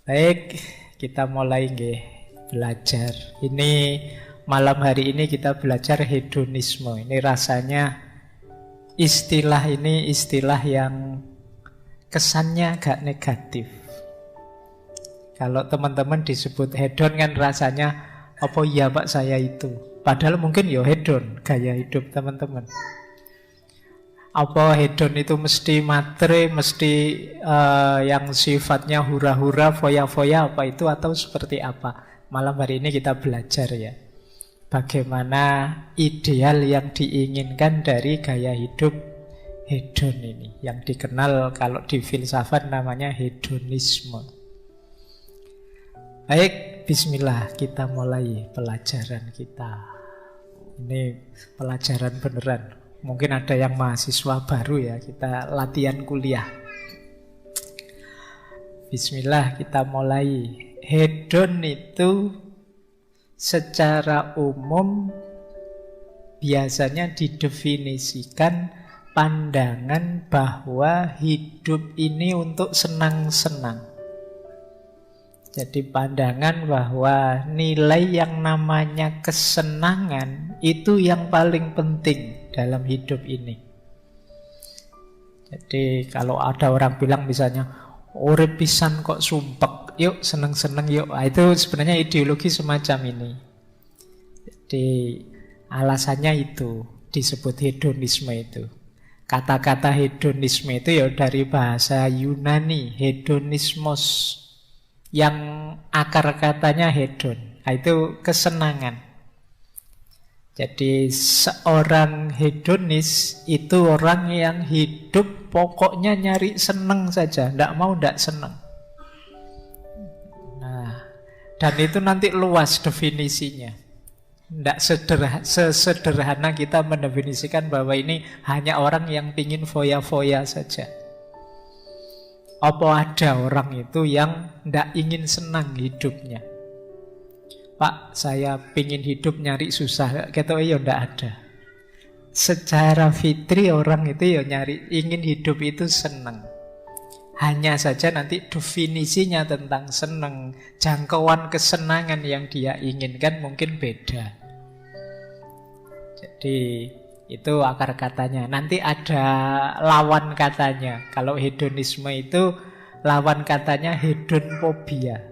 Baik, kita mulai nggih belajar. Ini malam hari ini kita belajar hedonisme. Ini rasanya istilah ini istilah yang kesannya agak negatif. Kalau teman-teman disebut hedon kan rasanya apa iya Pak saya itu. Padahal mungkin ya hedon gaya hidup teman-teman. Apa hedon itu mesti matre, mesti yang sifatnya hura-hura, foya-foya apa itu atau seperti apa? Malam hari ini kita belajar ya. Bagaimana ideal yang diinginkan dari gaya hidup hedon ini. Yang dikenal kalau di filsafat namanya hedonisme. Baik, bismillah kita mulai pelajaran kita. Ini pelajaran beneran. Mungkin ada yang mahasiswa baru ya, kita latihan kuliah. Bismillah kita mulai. Hedon itu secara umum biasanya didefinisikan pandangan bahwa hidup ini untuk senang-senang. Jadi pandangan bahwa nilai yang namanya kesenangan itu yang paling penting dalam hidup ini. Jadi kalau ada orang bilang misalnya urip pisan kok sumpek, yuk seneng-seneng yuk. Itu sebenarnya ideologi semacam ini. Jadi alasannya itu disebut hedonisme itu. Kata-kata hedonisme itu ya dari bahasa Yunani, hedonismos, yang akar katanya hedon. Itu kesenangan. Jadi seorang hedonis itu orang yang hidup pokoknya nyari seneng saja, tidak mau tidak seneng. Nah, dan itu nanti luas definisinya. Tidak sesederhana kita mendefinisikan bahwa ini hanya orang yang pingin foya-foya saja. Apa ada orang itu yang tidak ingin senang hidupnya? Pak, saya pingin hidup nyari susah. Kata ya tidak ada. Secara fitri orang itu ya nyari, ingin hidup itu senang. Hanya saja nanti definisinya tentang senang, jangkauan kesenangan yang dia inginkan mungkin beda. Jadi itu akar katanya. Nanti ada lawan katanya. Kalau hedonisme itu lawan katanya hedonfobia.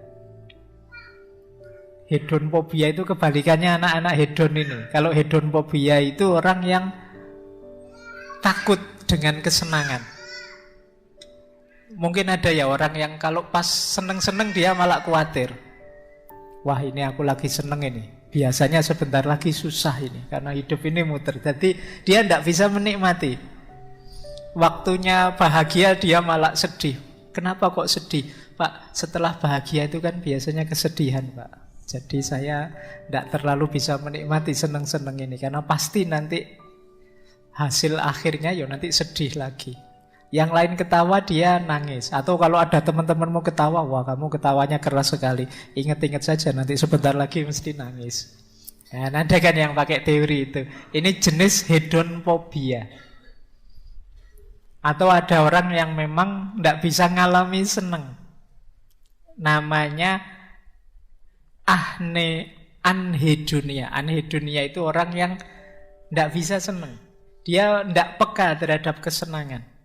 Hedonfobia itu kebalikannya anak-anak hedon ini. Kalau hedonfobia itu orang yang takut dengan kesenangan. Mungkin ada ya orang yang kalau pas seneng-seneng dia malah khawatir. Wah ini aku lagi seneng ini. Biasanya sebentar lagi susah ini. Karena hidup ini muter. Jadi dia tidak bisa menikmati. Waktunya bahagia dia malah sedih. Kenapa kok sedih? Pak, setelah bahagia itu kan biasanya kesedihan Pak. Jadi saya tidak terlalu bisa menikmati seneng-seneng ini. Karena pasti nanti hasil akhirnya ya nanti sedih lagi. Yang lain ketawa dia nangis. Atau kalau ada teman-temanmu ketawa, wah kamu ketawanya keras sekali. Ingat-ingat saja nanti sebentar lagi mesti nangis. Nah, ada kan yang pakai teori itu. Ini jenis hedonfobia. Atau ada orang yang memang tidak bisa ngalami seneng. Namanya anhedonia. Anhedonia itu orang yang tidak bisa seneng. Dia tidak peka terhadap kesenangan.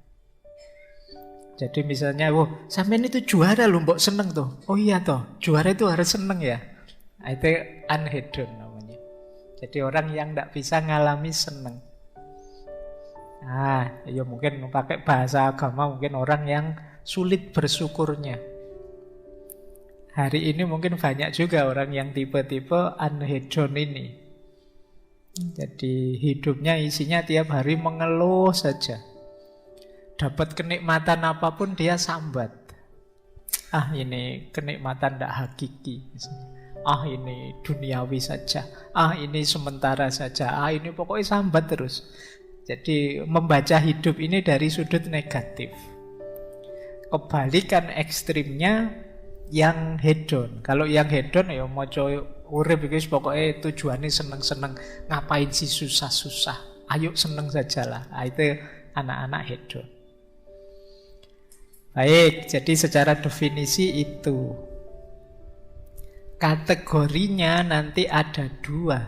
Jadi misalnya, sampean itu juara loh, mbok seneng tuh. Oh iya toh, juara itu harus seneng ya. Itu anhedon namanya. Jadi orang yang tidak bisa ngalami seneng. Ya mungkin pakai bahasa agama, mungkin orang yang sulit bersyukurnya. Hari ini mungkin banyak juga orang yang tipe-tipe anhedon ini. Jadi hidupnya isinya tiap hari mengeluh saja. Dapat kenikmatan apapun dia sambat. Ini kenikmatan tidak hakiki. Ini duniawi saja. Ini sementara saja. Ini pokoknya sambat terus. Jadi membaca hidup ini dari sudut negatif. Kebalikan ekstrimnya yang hedon. Kalau yang hedon ya moco urip iki pokoknya tujuannya seneng-seneng. Ngapain sih susah-susah? Ayo seneng sajalah. Itu anak-anak hedon. Baik, jadi secara definisi itu kategorinya nanti ada dua.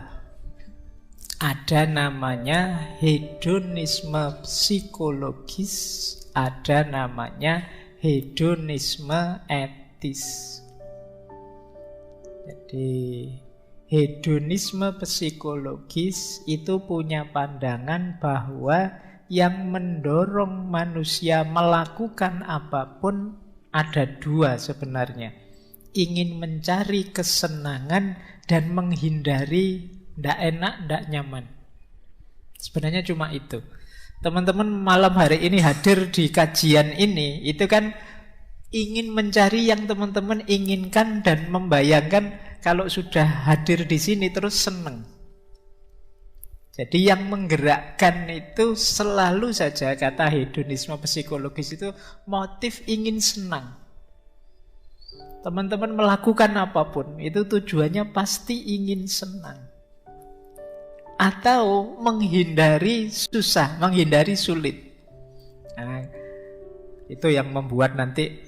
Ada namanya hedonisme psikologis, ada namanya hedonisme etis. Jadi hedonisme psikologis itu punya pandangan bahwa yang mendorong manusia melakukan apapun ada dua sebenarnya. Ingin mencari kesenangan dan menghindari ndak enak, ndak nyaman. Sebenarnya cuma itu. Teman-teman malam hari ini hadir di kajian ini, itu kan ingin mencari yang teman-teman inginkan dan membayangkan kalau sudah hadir di sini terus senang. Jadi yang menggerakkan itu selalu saja, kata hedonisme psikologis itu motif ingin senang. Teman-teman melakukan apapun itu tujuannya pasti ingin senang. Atau menghindari susah, menghindari sulit. Nah, itu yang membuat nanti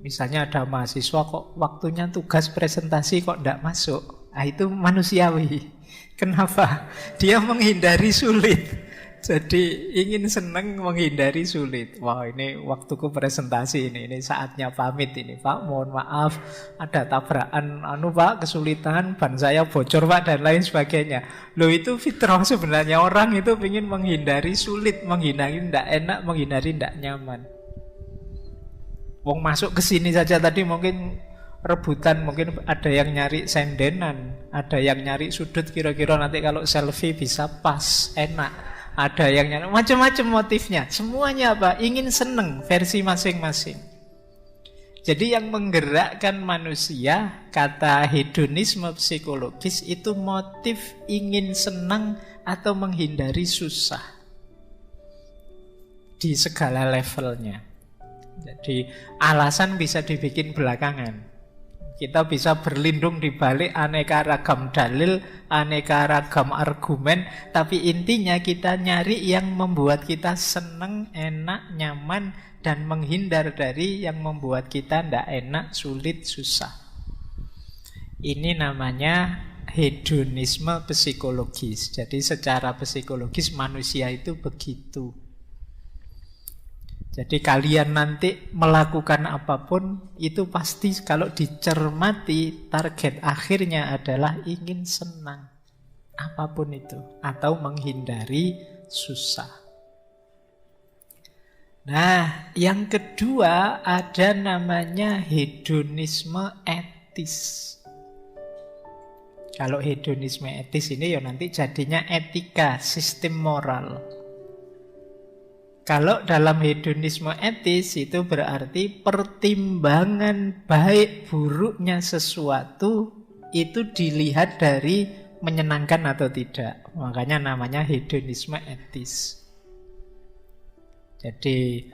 misalnya ada mahasiswa kok waktunya tugas presentasi kok tidak masuk. Nah, itu manusiawi. Kenapa? Dia menghindari sulit. Jadi ingin senang menghindari sulit. Wah, ini waktuku presentasi ini saatnya pamit ini. Pak, mohon maaf ada tabrakan Pak, kesulitan, ban saya bocor Pak dan lain sebagainya. Loh, itu fitrah sebenarnya, orang itu ingin menghindari sulit, menghindari tidak enak, menghindari tidak nyaman. Wong masuk ke sini saja tadi mungkin rebutan, mungkin ada yang nyari sendenan, ada yang nyari sudut kira-kira nanti kalau selfie bisa pas, enak. Ada yang nyari macam-macam motifnya. Semuanya apa? Ingin seneng versi masing-masing. Jadi yang menggerakkan manusia, kata hedonisme psikologis itu motif ingin senang atau menghindari susah. Di segala levelnya. Jadi alasan bisa dibikin belakangan. Kita bisa berlindung di balik aneka ragam dalil, aneka ragam argumen, tapi intinya kita nyari yang membuat kita senang, enak, nyaman, dan menghindar dari yang membuat kita tidak enak, sulit, susah. Ini namanya hedonisme psikologis. Jadi secara psikologis manusia itu begitu. Jadi kalian nanti melakukan apapun itu pasti kalau dicermati target akhirnya adalah ingin senang. Apapun itu. Atau menghindari susah. Nah, yang kedua ada namanya hedonisme etis. Kalau hedonisme etis ini ya nanti jadinya etika, sistem moral. Kalau dalam hedonisme etis itu berarti pertimbangan baik buruknya sesuatu itu dilihat dari menyenangkan atau tidak. Makanya namanya hedonisme etis. Jadi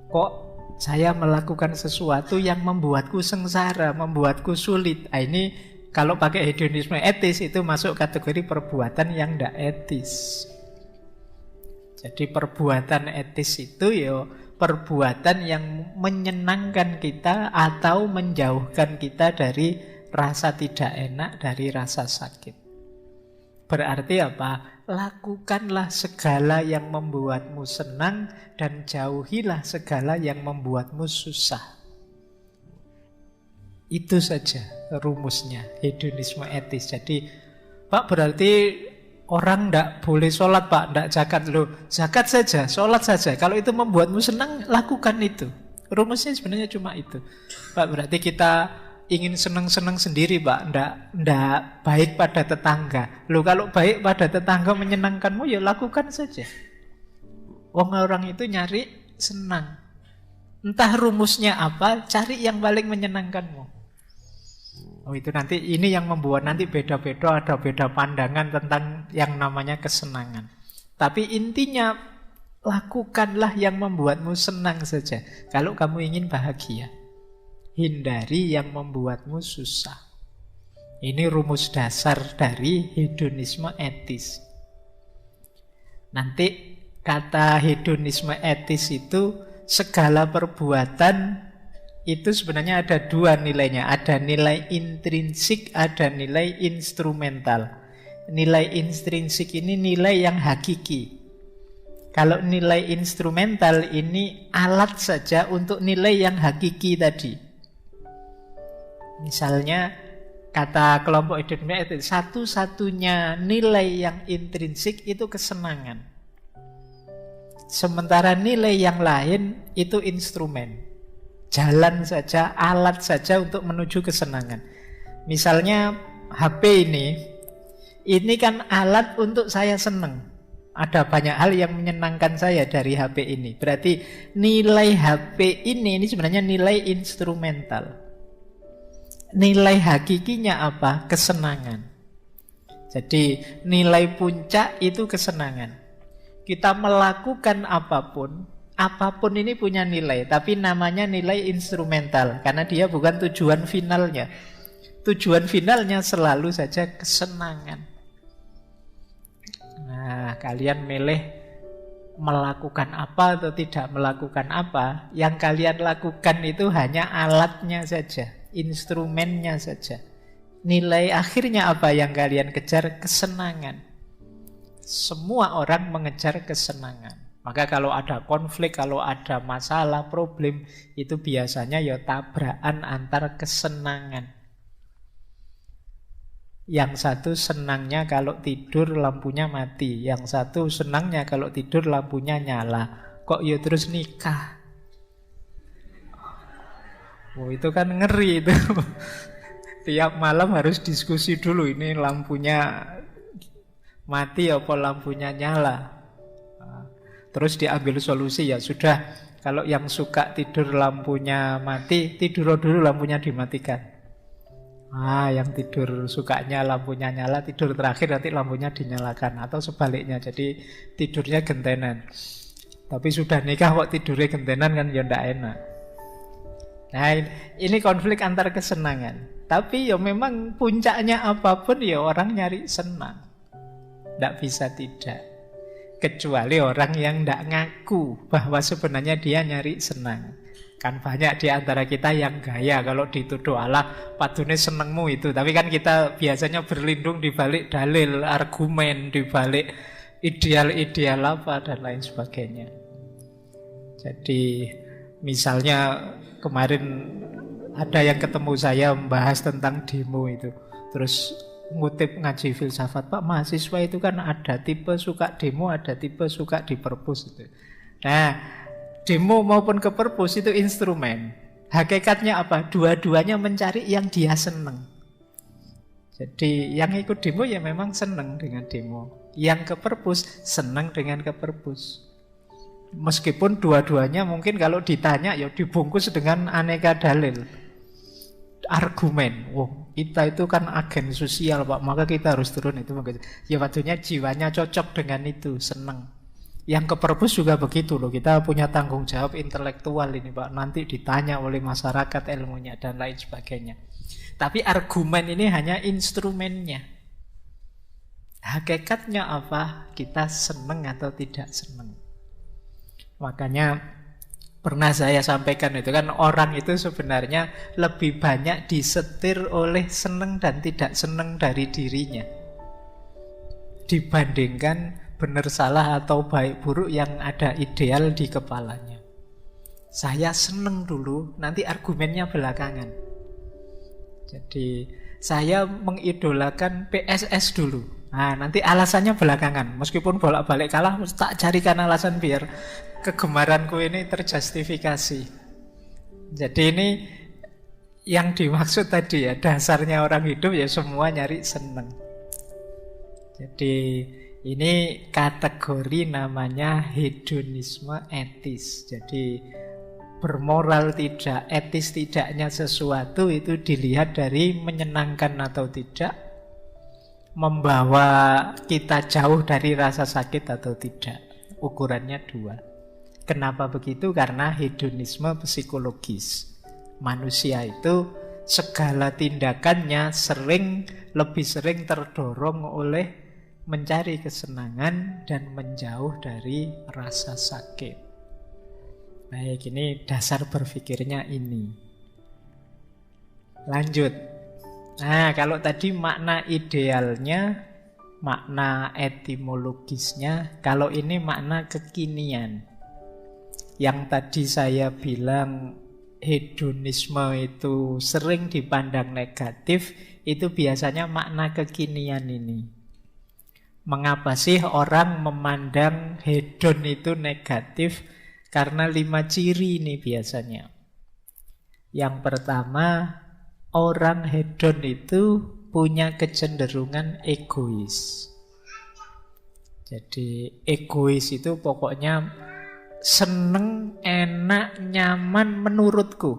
kok saya melakukan sesuatu yang membuatku sengsara, membuatku sulit. Nah, ini kalau pakai hedonisme etis itu masuk kategori perbuatan yang tidak etis. Jadi perbuatan etis itu ya perbuatan yang menyenangkan kita atau menjauhkan kita dari rasa tidak enak, dari rasa sakit. Berarti apa? Lakukanlah segala yang membuatmu senang dan jauhilah segala yang membuatmu susah. Itu saja rumusnya hedonisme etis. Jadi Pak, berarti orang tidak boleh sholat Pak, tidak zakat. Loh, zakat saja, sholat saja. Kalau itu membuatmu senang, lakukan itu. Rumusnya sebenarnya cuma itu. Pak, berarti kita ingin senang-senang sendiri Pak, tidak baik pada tetangga. Loh, kalau baik pada tetangga menyenangkanmu, ya lakukan saja. Orang itu nyari senang. Entah rumusnya apa, cari yang paling menyenangkanmu. Oh, itu nanti ini yang membuat nanti beda-beda, ada beda pandangan tentang yang namanya kesenangan. Tapi intinya lakukanlah yang membuatmu senang saja. Kalau kamu ingin bahagia, hindari yang membuatmu susah. Ini rumus dasar dari hedonisme etis. Nanti kata hedonisme etis itu segala perbuatan itu sebenarnya ada dua nilainya. Ada nilai intrinsik, ada nilai instrumental. Nilai intrinsik ini nilai yang hakiki. Kalau nilai instrumental ini alat saja untuk nilai yang hakiki tadi. Misalnya kata kelompok hedonic itu satu-satunya nilai yang intrinsik itu kesenangan. Sementara nilai yang lain itu instrumen. Jalan saja, alat saja untuk menuju kesenangan. Misalnya HP ini kan alat untuk saya senang. Ada banyak hal yang menyenangkan saya dari HP ini. Berarti nilai HP ini sebenarnya nilai instrumental. Nilai hakikinya apa? Kesenangan. Jadi nilai puncak itu kesenangan. Kita melakukan apapun ini punya nilai, tapi namanya nilai instrumental karena dia bukan tujuan finalnya. Tujuan finalnya selalu saja kesenangan. Nah, kalian milih melakukan apa atau tidak melakukan apa, yang kalian lakukan itu hanya alatnya saja, instrumennya saja. Nilai akhirnya apa yang kalian kejar? Kesenangan. Semua orang mengejar kesenangan. Maka kalau ada konflik, kalau ada masalah, problem, itu biasanya ya tabrakan antar kesenangan. Yang satu senangnya kalau tidur lampunya mati, yang satu senangnya kalau tidur lampunya nyala. Kok ya terus nikah? Oh, itu kan ngeri itu. Tiap malam harus diskusi dulu, ini lampunya mati apa lampunya nyala. Terus diambil solusi, ya sudah, kalau yang suka tidur lampunya mati, tidur dulu lampunya dimatikan. Yang tidur sukanya lampunya nyala, tidur terakhir nanti lampunya dinyalakan. Atau sebaliknya, jadi tidurnya gentenan. Tapi sudah nikah kok tidurnya gentenan kan ya ndak enak. Nah, ini konflik antar kesenangan. Tapi ya memang puncaknya apapun ya orang nyari senang. Ndak bisa tidak. Kecuali orang yang ndak ngaku bahwa sebenarnya dia nyari senang. Kan banyak di antara kita yang gaya kalau dituduh Allah padune senengmu itu. Tapi kan kita biasanya berlindung di balik dalil, argumen, di balik ideal-ideal apa dan lain sebagainya. Jadi misalnya kemarin ada yang ketemu saya membahas tentang demo itu. Terus ngutip ngaji filsafat, Pak, mahasiswa itu kan ada tipe suka demo, ada tipe suka di perpus itu. Nah, demo maupun ke perpus itu instrumen. Hakikatnya apa? Dua-duanya mencari yang dia seneng. Jadi yang ikut demo ya memang seneng dengan demo. Yang ke perpus seneng dengan ke perpus. Meskipun dua-duanya mungkin kalau ditanya ya dibungkus dengan aneka dalil, argumen. Kita itu kan agen sosial, Pak, maka kita harus turun itu. Ya waktunya jiwanya cocok dengan itu, seneng. Yang ke perpus juga begitu loh. Kita punya tanggung jawab intelektual ini, Pak. Nanti ditanya oleh masyarakat ilmunya dan lain sebagainya. Tapi argumen ini hanya instrumennya. Hakikatnya apa? Kita seneng atau tidak seneng. Makanya pernah saya sampaikan itu kan orang itu sebenarnya lebih banyak disetir oleh seneng dan tidak seneng dari dirinya dibandingkan benar salah atau baik buruk yang ada ideal di kepalanya. Saya seneng dulu, nanti argumennya belakangan. Jadi saya mengidolakan PSS dulu. Nah, nanti alasannya belakangan. Meskipun bolak-balik kalah, tak carikan alasan biar kegemaranku ini terjustifikasi. Jadi ini yang dimaksud tadi ya, dasarnya orang hidup ya semua nyari seneng. Jadi ini kategori namanya hedonisme etis. Jadi bermoral tidak, etis tidaknya sesuatu itu dilihat dari menyenangkan atau tidak, membawa kita jauh dari rasa sakit atau tidak. Ukurannya dua. Kenapa begitu? Karena hedonisme psikologis. Manusia itu segala tindakannya lebih sering terdorong oleh mencari kesenangan dan menjauh dari rasa sakit. Baik, ini dasar berpikirnya ini. Lanjut. Nah, kalau tadi makna idealnya, makna etimologisnya, kalau ini makna kekinian. Yang tadi saya bilang hedonisme itu sering dipandang negatif, itu biasanya makna kekinian ini. Mengapa sih orang memandang hedon itu negatif? Karena 5 ciri ini biasanya. Yang pertama, orang hedon itu punya kecenderungan egois. Jadi egois itu pokoknya seneng, enak, nyaman menurutku.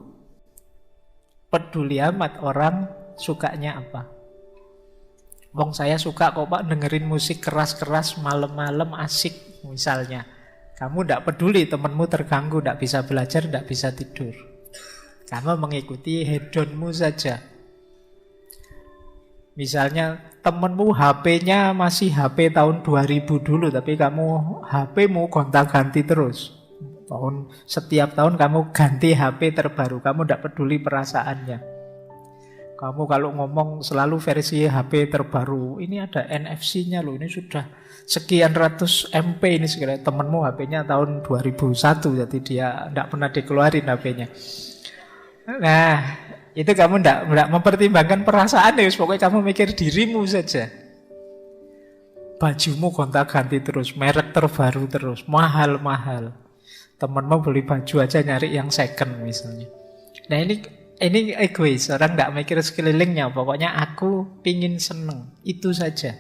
Peduli amat orang sukanya apa. Wong saya suka kok Pak dengerin musik keras-keras malam-malam asik misalnya. Kamu tidak peduli temanmu terganggu, tidak bisa belajar, tidak bisa tidur. Kamu mengikuti hedonmu saja. Misalnya temenmu HP-nya masih HP tahun 2000 dulu, tapi kamu HP-mu gonta-ganti terus. Setiap tahun kamu ganti HP terbaru, kamu tidak peduli perasaannya. Kamu kalau ngomong selalu versi HP terbaru, ini ada NFC-nya loh, ini sudah sekian ratus MP ini sekali. Temenmu HP-nya tahun 2001, jadi dia tidak pernah dikeluarin HP-nya. Nah, itu kamu tidak mempertimbangkan perasaan ya, pokoknya kamu mikir dirimu saja. Bajumu gonta-ganti terus, merek terbaru terus, mahal-mahal. Temenmu beli baju aja nyari yang second misalnya. Nah ini egois, orang tidak mikir sekelilingnya. Pokoknya aku pingin seneng, itu saja.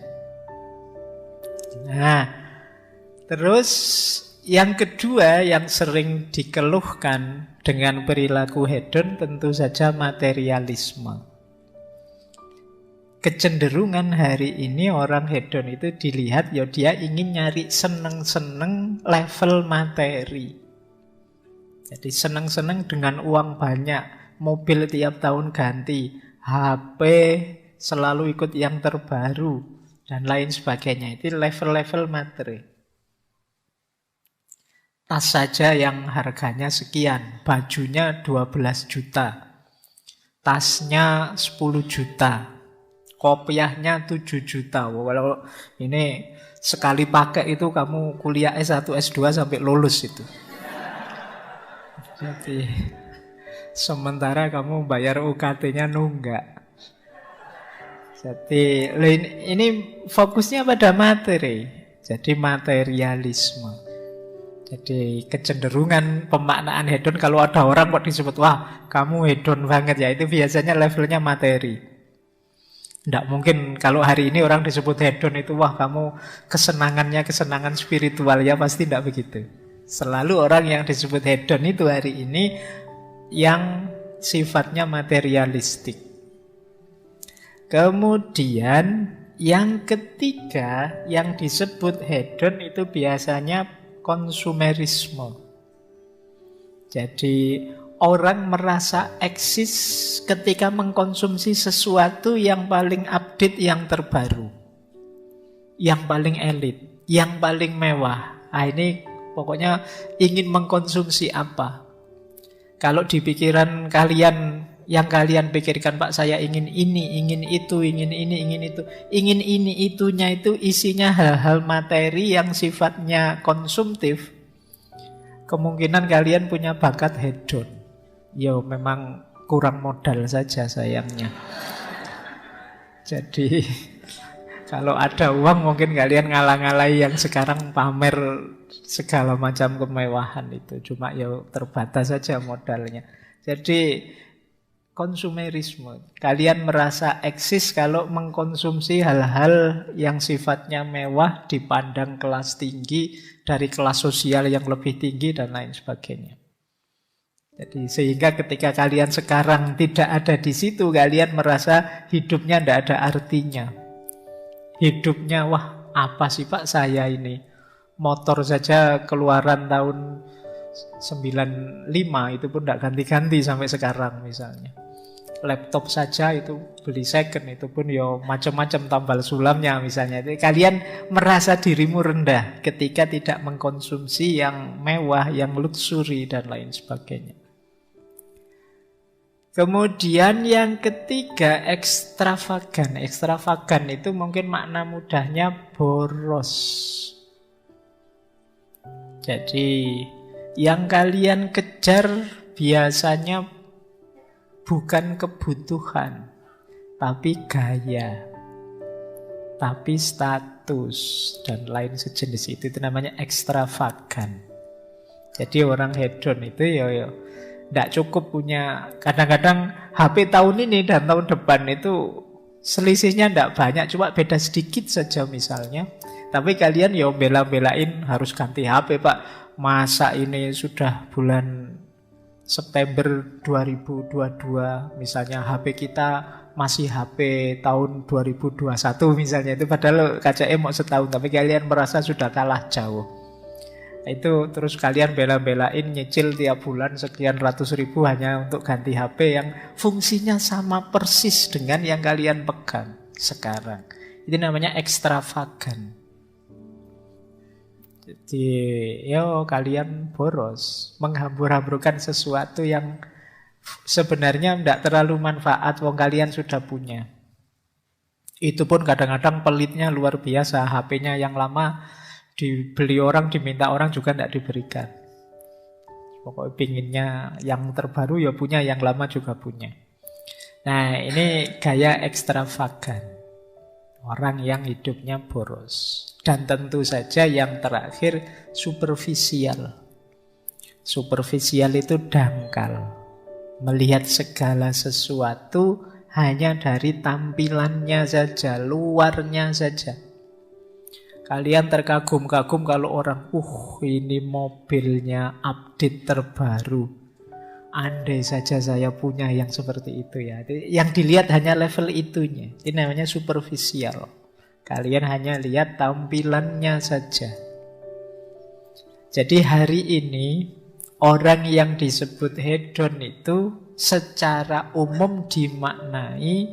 Nah, terus yang kedua yang sering dikeluhkan dengan perilaku hedon tentu saja materialisme. Kecenderungan hari ini orang hedon itu dilihat ya dia ingin nyari seneng-seneng level materi. Jadi seneng-seneng dengan uang banyak, mobil tiap tahun ganti, HP selalu ikut yang terbaru dan lain sebagainya. Itu level-level materi. Tas saja yang harganya sekian, bajunya 12 juta, tasnya 10 juta, kopiahnya 7 juta. Kalau ini sekali pakai itu kamu kuliah S1, S2 sampai lulus itu. Jadi sementara kamu bayar UKT-nya nunggak. Jadi ini fokusnya pada materi. Jadi materialisme. Jadi kecenderungan pemaknaan hedon, kalau ada orang kok disebut, wah kamu hedon banget ya, itu biasanya levelnya materi. Tidak mungkin kalau hari ini orang disebut hedon itu, wah kamu kesenangannya kesenangan spiritual, ya pasti tidak begitu. Selalu orang yang disebut hedon itu hari ini yang sifatnya materialistik. Kemudian yang ketiga yang disebut hedon itu biasanya konsumerisme. Jadi orang merasa eksis ketika mengkonsumsi sesuatu yang paling update, yang terbaru, yang paling elit, yang paling mewah. Nah, ini pokoknya ingin mengkonsumsi apa. Kalau di pikiran kalian, yang kalian pikirkan, Pak saya ingin ini, ingin itu, ingin ini, ingin itu. Ingin ini, itunya itu isinya hal-hal materi yang sifatnya konsumtif. Kemungkinan kalian punya bakat hedon. Ya memang kurang modal saja sayangnya. Jadi kalau ada uang mungkin kalian ngalah-ngalahi yang sekarang pamer segala macam kemewahan itu. Cuma ya terbatas saja modalnya. Jadi konsumerisme. Kalian merasa eksis kalau mengkonsumsi hal-hal yang sifatnya mewah, dipandang kelas tinggi, dari kelas sosial yang lebih tinggi dan lain sebagainya. Jadi sehingga ketika kalian sekarang tidak ada di situ, kalian merasa hidupnya tidak ada artinya. Hidupnya, wah apa sih Pak saya ini? Motor saja keluaran tahun 95 itu pun tidak ganti-ganti sampai sekarang misalnya. Laptop saja itu beli second, itu pun ya macam-macam tambal sulamnya misalnya. Jadi kalian merasa dirimu rendah ketika tidak mengkonsumsi yang mewah, yang luxury dan lain sebagainya. Kemudian yang ketiga, ekstravagan. Ekstravagan itu mungkin makna mudahnya boros. Jadi yang kalian kejar biasanya bukan kebutuhan, tapi gaya, tapi status, dan lain sejenis itu namanya ekstravagan. Jadi orang hedon itu tidak cukup punya, kadang-kadang HP tahun ini dan tahun depan itu selisihnya tidak banyak, cuma beda sedikit saja misalnya. Tapi kalian bela-belain harus ganti HP, Pak. Masa ini sudah bulan September 2022 misalnya, HP kita masih HP tahun 2021 misalnya, itu padahal KCM mau setahun, tapi kalian merasa sudah kalah jauh. Itu terus kalian bela-belain nyicil tiap bulan sekian ratus ribu hanya untuk ganti HP yang fungsinya sama persis dengan yang kalian pegang sekarang. Itu namanya ekstravagan. Jadi kalian boros, menghambur-hamburkan sesuatu yang sebenarnya tidak terlalu manfaat, wong kalian sudah punya. Itu pun kadang-kadang pelitnya luar biasa, HP-nya yang lama dibeli orang, diminta orang juga tidak diberikan. Pokoknya pinginnya yang terbaru ya punya, yang lama juga punya. Nah, ini gaya ekstravagan. Orang yang hidupnya boros. Dan tentu saja yang terakhir, superficial. Superficial itu dangkal. Melihat segala sesuatu hanya dari tampilannya saja, luarnya saja. Kalian terkagum-kagum kalau orang, ini mobilnya update terbaru. Andai saja saya punya yang seperti itu ya. Yang dilihat hanya level itunya. Ini namanya superficial. Kalian hanya lihat tampilannya saja. Jadi hari ini orang yang disebut hedon itu secara umum dimaknai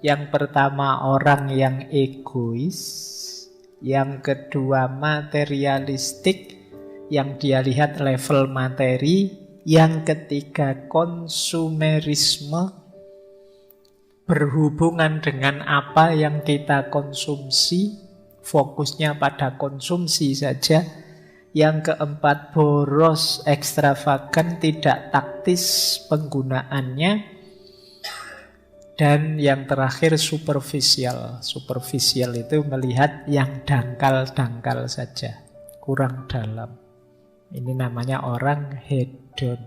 yang pertama orang yang egois, yang kedua materialistik, yang dia lihat level materi, yang ketiga konsumerisme, berhubungan dengan apa yang kita konsumsi, fokusnya pada konsumsi saja. Yang keempat boros, ekstravagan, tidak taktis penggunaannya. Dan yang terakhir superficial. Superficial itu melihat yang dangkal-dangkal saja, kurang dalam. Ini namanya orang hedon.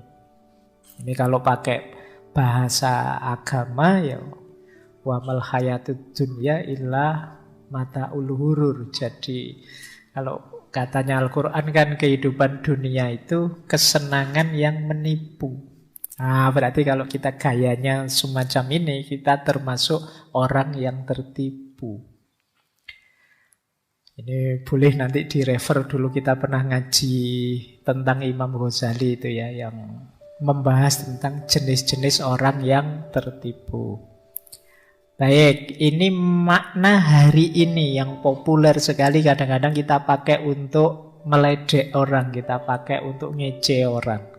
Ini kalau pakai bahasa agama ya, wa mal hayatud dunya illa mataul ghurur. Jadi kalau katanya Al-Quran kan kehidupan dunia itu kesenangan yang menipu. Berarti kalau kita gayanya semacam ini, kita termasuk orang yang tertipu. Ini boleh nanti direfer dulu, kita pernah ngaji tentang Imam Ghazali itu ya, yang membahas tentang jenis-jenis orang yang tertipu. Baik, ini makna hari ini yang populer sekali, kadang-kadang kita pakai untuk meledek orang, kita pakai untuk ngece orang.